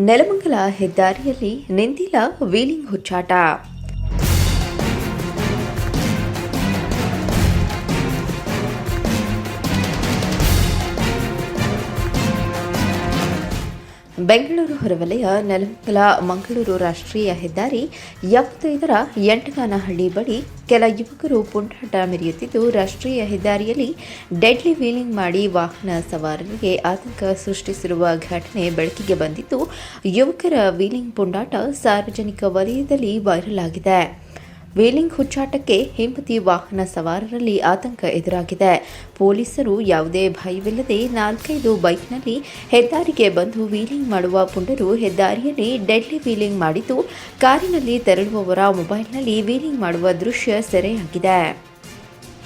ನೆಲಮಂಗಲ ಹೆದ್ದಾರಿಯಲ್ಲಿ ನಿಂತಿಲ್ಲ ವೀಲಿಂಗ್ ಹುಚ್ಚಾಟ. ಬೆಂಗಳೂರು ಹೊರವಲಯ ನೆಲಮಂಗಲ ಮಂಗಳೂರು ರಾಷ್ಟ್ರೀಯ ಹೆದ್ದಾರಿ 75ರ ಎಂಟಗಾನಹಳ್ಳಿ ಬಳಿ ಕೆಲ ಯುವಕರು ಪುಂಡಾಟ ಮೆರೆಯುತ್ತಿದ್ದು, ರಾಷ್ಟ್ರೀಯ ಹೆದ್ದಾರಿಯಲ್ಲಿ ಡೆಡ್ಲಿ ವೀಲಿಂಗ್ ಮಾಡಿ ವಾಹನ ಸವಾರರಿಗೆ ಆತಂಕ ಸೃಷ್ಟಿಸಿರುವ ಘಟನೆ ಬೆಳಕಿಗೆ ಬಂದಿದ್ದು, ಯುವಕರ ವೀಲಿಂಗ್ ಪುಂಡಾಟ ಸಾರ್ವಜನಿಕ ವಲಯದಲ್ಲಿ ವೈರಲ್ ಆಗಿದೆ. ವೀಲಿಂಗ್ ಹುಚ್ಚಾಟಕ್ಕೆ ಹಿಂಬದಿ ವಾಹನ ಸವಾರರಲ್ಲಿ ಆತಂಕ ಎದುರಾಗಿದೆ. ಪೊಲೀಸರು ಯಾವುದೇ ಭಯವಿಲ್ಲದೆ 4-5 ಬೈಕ್ನಲ್ಲಿ ಹೆದ್ದಾರಿಗೆ ಬಂದು ವೀಲಿಂಗ್ ಮಾಡುವ ಪುಂಡರು ಹೆದ್ದಾರಿಯಲ್ಲಿ ಡೆಡ್ಲಿ ವೀಲಿಂಗ್ ಮಾಡಿದ್ದು, ಕಾರಿನಲ್ಲಿ ತೆರಳುವವರ ಮೊಬೈಲ್ನಲ್ಲಿ ವೀಲಿಂಗ್ ಮಾಡುವ ದೃಶ್ಯ ಸೆರೆಯಾಗಿದೆ.